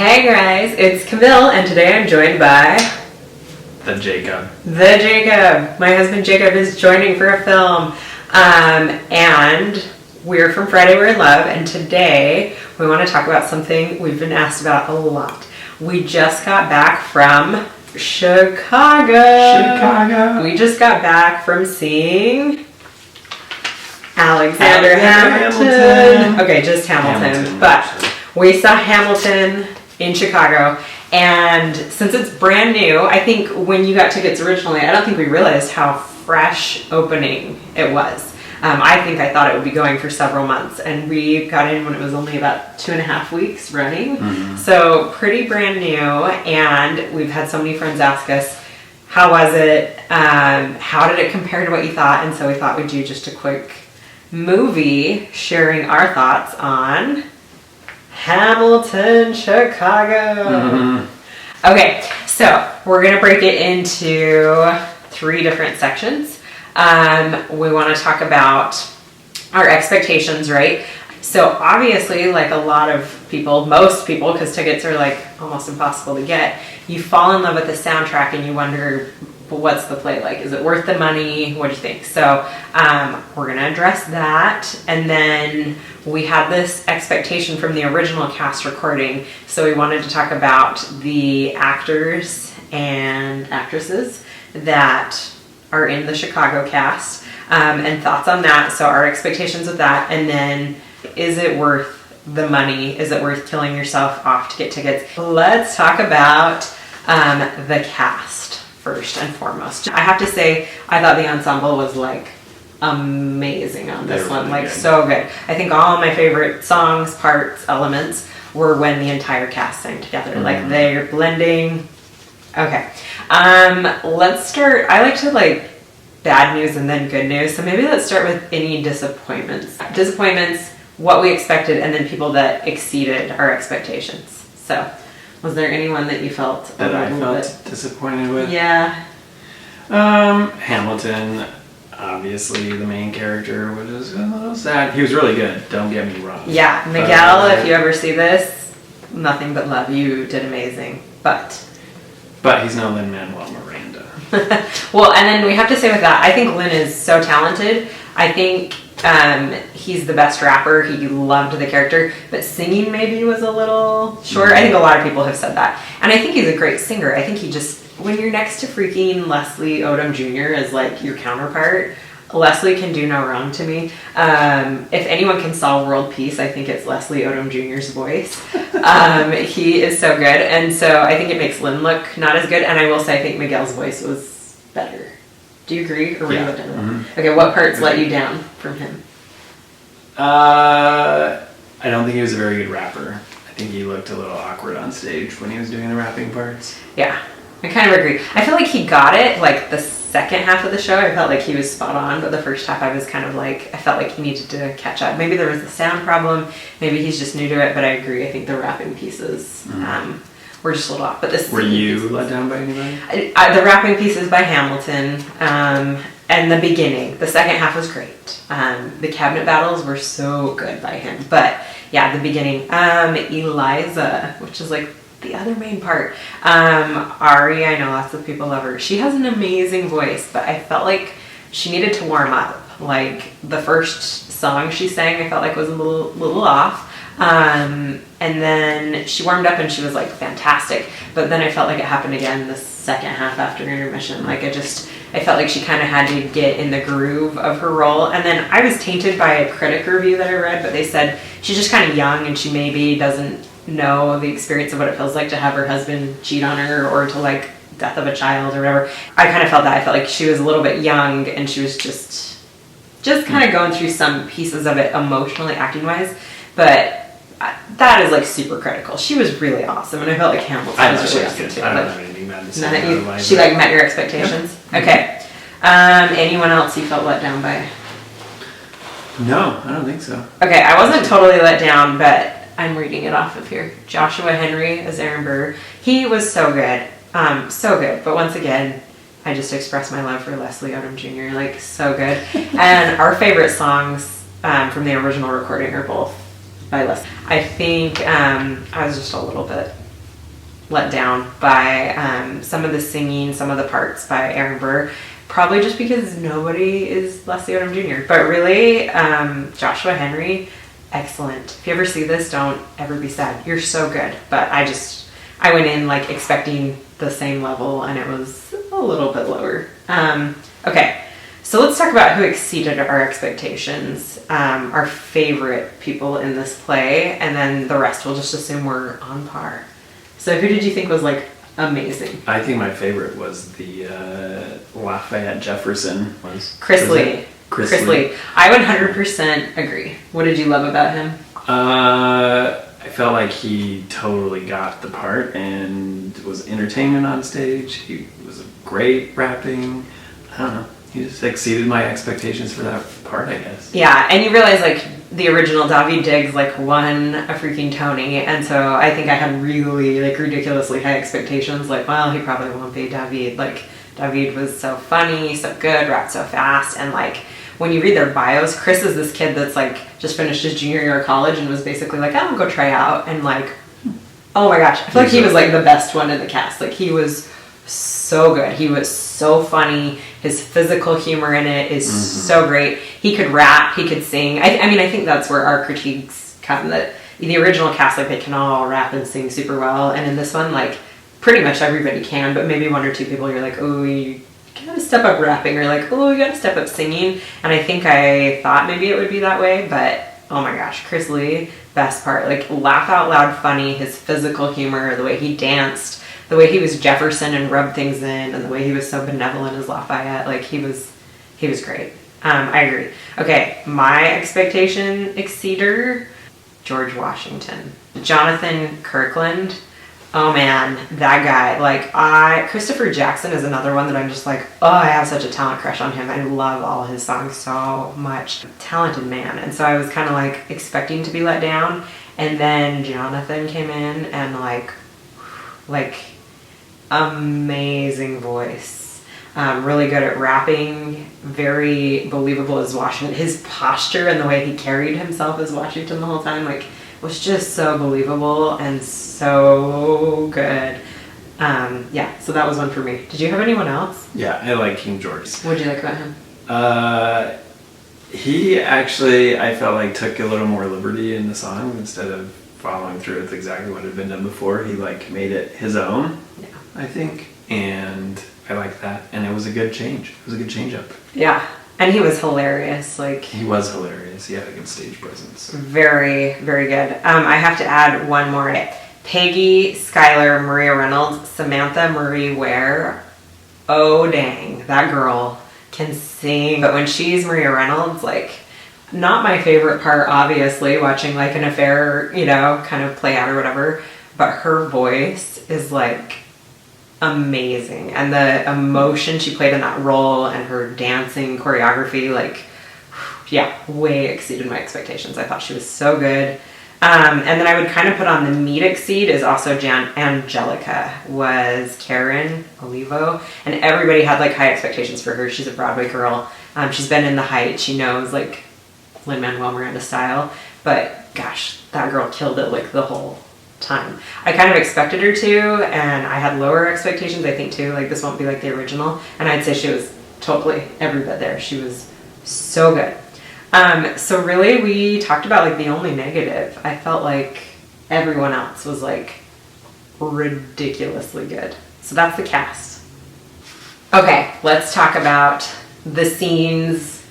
Hey guys, it's Camille, and today I'm joined by... The Jacob. My husband Jacob is joining for a film. And we're from Friday We're in Love, and today we want to talk about something we've been asked about a lot. We just got back from Chicago. We just got back from seeing Alexander Hamilton. Okay, just Hamilton. But we saw Hamilton in Chicago, and since it's brand new, I think when you got tickets originally, I don't think we realized how fresh opening it was. I thought it would be going for several months, and we got in when it was only about 2.5 weeks running. Mm-hmm. So pretty brand new, and we've had so many friends ask us, how was it? How did it compare to what you thought? And so we thought we'd do just a quick movie sharing our thoughts on Hamilton, Chicago. Mm-hmm. Okay, so we're going to break it into 3 different sections. We want to talk about our expectations, right? So obviously, like a lot of people, most people, because tickets are like almost impossible to get, you fall in love with the soundtrack and you wonder, well, what's the play like? Is it worth the money? What do you think? So we're going to address that. And then we had this expectation from the original cast recording. So we wanted to talk about the actors and actresses that are in the Chicago cast, and thoughts on that. So our expectations of that, and then is it worth the money? Is it worth killing yourself off to get tickets? Let's talk about the cast first and foremost. I have to say, I thought the ensemble was like amazing on this one, like so good. I think all my favorite songs, parts, elements were when the entire cast sang together. Mm-hmm. Like they're blending. Okay. Let's start. I like to like bad news and then good news. So maybe let's start with any disappointments. Disappointments, what we expected, and then people that exceeded our expectations. So was there anyone that you felt that I felt disappointed with? Yeah. Hamilton, obviously the main character, was a little sad. He was really good, don't get me wrong. Yeah, Miguel, if you ever see this, nothing but love. You did amazing. But he's no Lin-Manuel Miranda. Well, and then we have to say with that, I think Lin is so talented. I think he's the best rapper. He loved the character, but singing maybe was a little short. Mm-hmm. I think a lot of people have said that. And I think he's a great singer. I think he just, when you're next to freaking Leslie Odom Jr. as like your counterpart, Leslie can do no wrong to me. If anyone can solve world peace, I think it's Leslie Odom Jr.'s voice. He is so good. And so I think it makes Lin look not as good. And I will say, I think Miguel's voice was better. Do you agree? Or were you let down? Mm-hmm. Okay, what parts let you down from him? I don't think he was a very good rapper. I think he looked a little awkward on stage when he was doing the rapping parts. Yeah, I kind of agree. I feel like he got it, like the second half of the show, I felt like he was spot on, but the first half I was kind of like, I felt like he needed to catch up. Maybe there was a sound problem, maybe he's just new to it, but I agree. I think the rapping pieces were just a little off. But were you let down by anybody? The rapping pieces by Hamilton, and the beginning. The second half was great. The cabinet battles were so good by him. But yeah, the beginning. Eliza, which is like the other main part. Ari, I know lots of people love her. She has an amazing voice, but I felt like she needed to warm up. Like the first song she sang, I felt like was a little off. And then she warmed up and she was like fantastic. But then I felt like it happened again the second half after intermission. Like I felt like she kind of had to get in the groove of her role. And then I was tainted by a critic review that I read, but they said she's just kind of young and she maybe doesn't know the experience of what it feels like to have her husband cheat on her or to like death of a child or whatever. I kind of felt that. I felt like she was a little bit young and she was just kind of going through some pieces of it emotionally, acting wise. But that is like super critical. She was really awesome, and I felt like Hamilton was really awesome too. I don't have anything bad to say. She like met your expectations. Yeah. Okay. Anyone else you felt let down by? No, I don't think so. Okay, I wasn't totally let down, but I'm reading it off of here. Joshua Henry as Aaron Burr. He was so good. So good. But once again, I just expressed my love for Leslie Odom Jr. Like, so good. And our favorite songs from the original recording are both by Leslie. I think I was just a little bit let down by some of the singing, some of the parts by Aaron Burr. Probably just because nobody is Leslie Odom Jr. But really, Joshua Henry, excellent. If you ever see this, don't ever be sad. You're so good. But I went in like expecting the same level, and it was a little bit lower. Okay, so let's talk about who exceeded our expectations, our favorite people in this play, and then the rest we'll just assume we're on par. So who did you think was like amazing? I think my favorite was the Lafayette Jefferson. Chris Lee. Chris Lee. I would 100% agree. What did you love about him? I felt like he totally got the part and was entertainment on stage. He was great rapping. I don't know. He just exceeded my expectations for that part, I guess. Yeah, and you realize like the original Daveed Diggs like won a freaking Tony, and so I think I had really like ridiculously high expectations. Like, well, he probably won't be Daveed. Like, Daveed was so funny, so good, rapped so fast, and like when you read their bios, Chris is this kid that's like just finished his junior year of college and was basically like, I'll go try out, and like, oh my gosh, I feel like he was like the best one in the cast. Like, he was so good. He was so funny. His physical humor in it is so great. He could rap, he could sing. I mean, I think that's where our critiques come, that the original cast, like, they can all rap and sing super well, and in this one, like, pretty much everybody can, but maybe one or two people you're like, oh, you gotta step up rapping, or like, oh, you gotta step up singing. And I think I thought maybe it would be that way, but oh my gosh, Chris Lee, best part. Like, laugh out loud funny, his physical humor, the way he danced, the way he was Jefferson and rubbed things in, and the way he was so benevolent as Lafayette. Like, he was great. I agree. Okay, my expectation exceeder, George Washington. Jonathan Kirkland. Oh man, that guy. Like, Christopher Jackson is another one that I'm just like, oh, I have such a talent crush on him. I love all his songs so much. Talented man. And so I was kind of like expecting to be let down. And then Jonathan came in and like amazing voice. Really good at rapping. Very believable as Washington. His posture and the way he carried himself as Washington the whole time, like, was just so believable and so good. Yeah, so that was one for me. Did you have anyone else? Yeah, I like King George. What did you like about him? He actually, I felt like, took a little more liberty in the song instead of following through with exactly what had been done before. He like made it his own, yeah, I think, and I liked that. And it was a good change. It was a good change up. Yeah. And he was hilarious. Like, he was hilarious. He had a good stage presence. Very, very good. I have to add one more. Peggy, Skylar, Maria Reynolds, Samantha Marie Ware. Oh dang, that girl can sing. But when she's Maria Reynolds, like, not my favorite part, obviously, watching like an affair, you know, kind of play out or whatever. But her voice is like amazing, and the emotion she played in that role and her dancing choreography, like, yeah, way exceeded my expectations. I thought she was so good. And then I would kind of put on the meat exceed is also Angelica, was Karen Olivo, and everybody had like high expectations for her. She's a Broadway girl. She's been in The Heights. She knows like Lin-Manuel Miranda style, but gosh, that girl killed it like the whole time. I kind of expected her to, and I had lower expectations, I think, too. Like, this won't be like the original, and I'd say she was totally every bit there. She was so good. So really, we talked about like the only negative. I felt like everyone else was like ridiculously good. So that's the cast. Okay, let's talk about the scenes,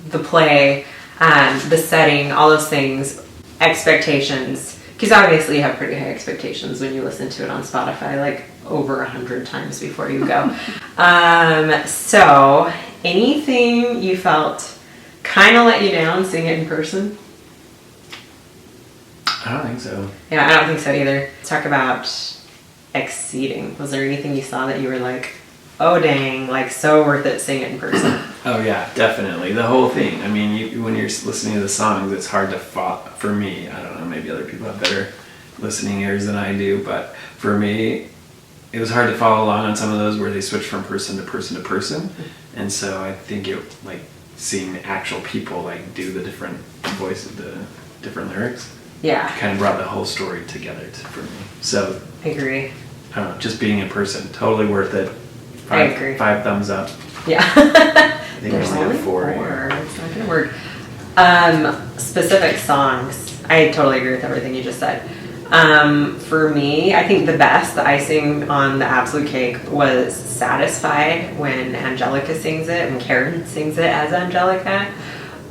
the play, the setting, all those things, expectations. Because obviously you have pretty high expectations when you listen to it on Spotify, like over 100 times before you go. So anything you felt kind of let you down seeing it in person? I don't think so. Yeah, I don't think so either. Let's talk about exceeding. Was there anything you saw that you were like, oh dang, like so worth it seeing it in person? Oh yeah, definitely. The whole thing. I mean, when you're listening to the songs, it's hard to follow. For me, I don't know, maybe other people have better listening ears than I do, but for me, it was hard to follow along on some of those where they switch from person to person to person. And so I think it, like, seeing actual people like do the different voices, the different lyrics, yeah, kind of brought the whole story together for me. So I agree. I don't know, just being in person, totally worth it. I agree. 5 thumbs up. Yeah. I think There's we only only have 4 4. here. It's not gonna work. Specific songs. I totally agree with everything you just said. For me, I think the best, the icing on the absolute cake was Satisfied when Angelica sings it and Karen sings it as Angelica.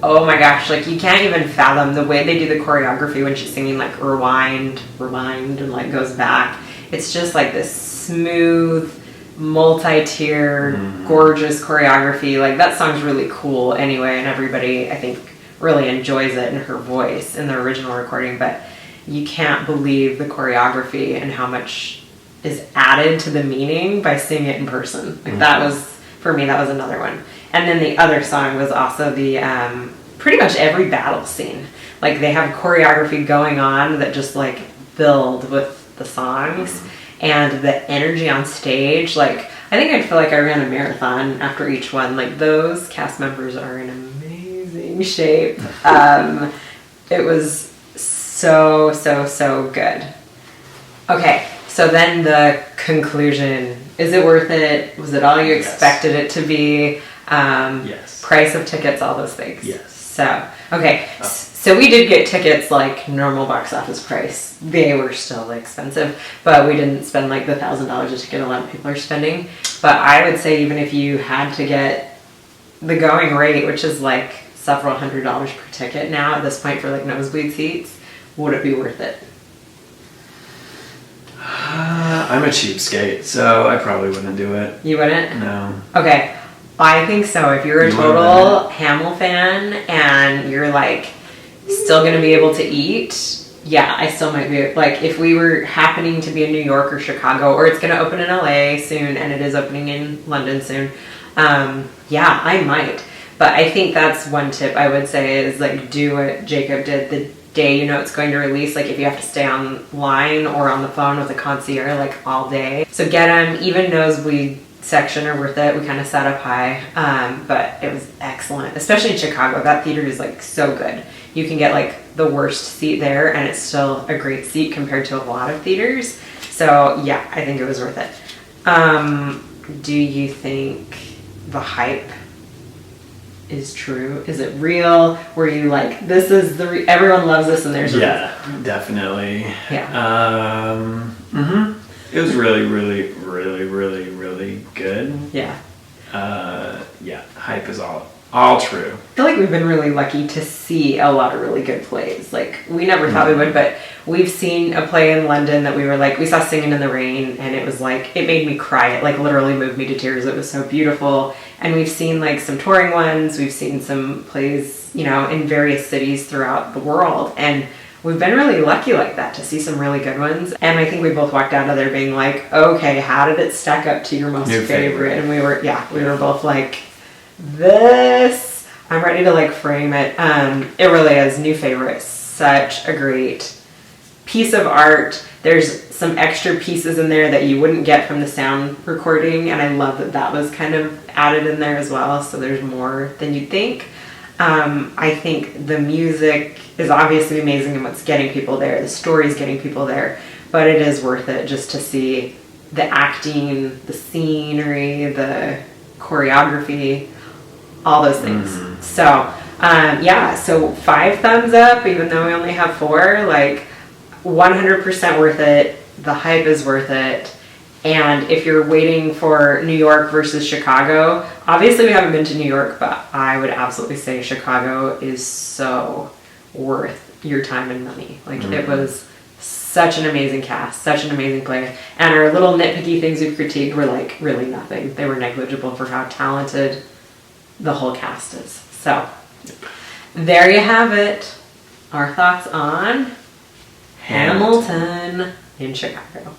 Oh my gosh, like you can't even fathom the way they do the choreography when she's singing like rewind, and like goes back. It's just like this smooth, multi-tier, gorgeous choreography. Like that song's really cool anyway, and everybody I think really enjoys it in her voice in the original recording, but you can't believe the choreography and how much is added to the meaning by seeing it in person. Like that was, for me, that was another one. And then the other song was also the pretty much every battle scene. Like they have choreography going on that just like build with the songs and the energy on stage. Like I think I'd feel like I ran a marathon after each one. Like those cast members are in amazing shape. It was so good. Okay, so then the conclusion. Is it worth it? Was it all you expected it to be? Yes. Price of tickets, all those things. Yes. So, okay. So we did get tickets like normal box office price. They were still expensive, but we didn't spend like the $1,000 a ticket a lot of people are spending. But I would say even if you had to get the going rate, which is like several $100s per ticket now at this point for like nosebleed seats, would it be worth it? I'm a cheapskate, so I probably wouldn't do it. You wouldn't? No. Okay, I think so. If you're a total Hamill fan and you're like still gonna be able to eat, yeah, I still might be. Like if we were happening to be in New York or Chicago, or it's gonna open in LA soon and it is opening in London soon, yeah, I might. But I think that's one tip I would say is like do what Jacob did the day you know it's going to release. Like if you have to stay online or on the phone with a concierge like all day. So get them. Even nosebleed section are worth it. We kind of sat up high, but it was excellent, especially in Chicago. That theater is like so good. You can get like the worst seat there and it's still a great seat compared to a lot of theaters. So yeah, I think it was worth it. Do you think the hype is true? Is it real? Were you like, this is everyone loves this and there's a reason? Definitely. Yeah. It was really good. Yeah. Yeah, hype is all true. I feel like we've been really lucky to see a lot of really good plays. Like we never thought we would, but we've seen a play in London that we were like, we saw Singing in the Rain and it was like, it made me cry. It like literally moved me to tears. It was so beautiful. And we've seen like some touring ones. We've seen some plays, you know, in various cities throughout the world. And we've been really lucky like that to see some really good ones. And I think we both walked out of there being like, okay, how did it stack up to your most favorite? And we were both like, this, I'm ready to like frame it. It really is new favorite. Such a great piece of art. There's some extra pieces in there that you wouldn't get from the sound recording, and I love that that was kind of added in there as well, so there's more than you'd think. I think the music is obviously amazing and what's getting people there. The story's getting people there, but it is worth it just to see the acting, the scenery, the choreography, all those things. So, yeah, so 5 thumbs up, even though we only have 4, like 100% worth it. The hype is worth it. And if you're waiting for New York versus Chicago, obviously we haven't been to New York, but I would absolutely say Chicago is so worth your time and money. Like it was such an amazing cast, such an amazing play. And our little nitpicky things we've critiqued were like really nothing. They were negligible for how talented the whole cast is. So there you have it. Our thoughts on Hamilton in Chicago.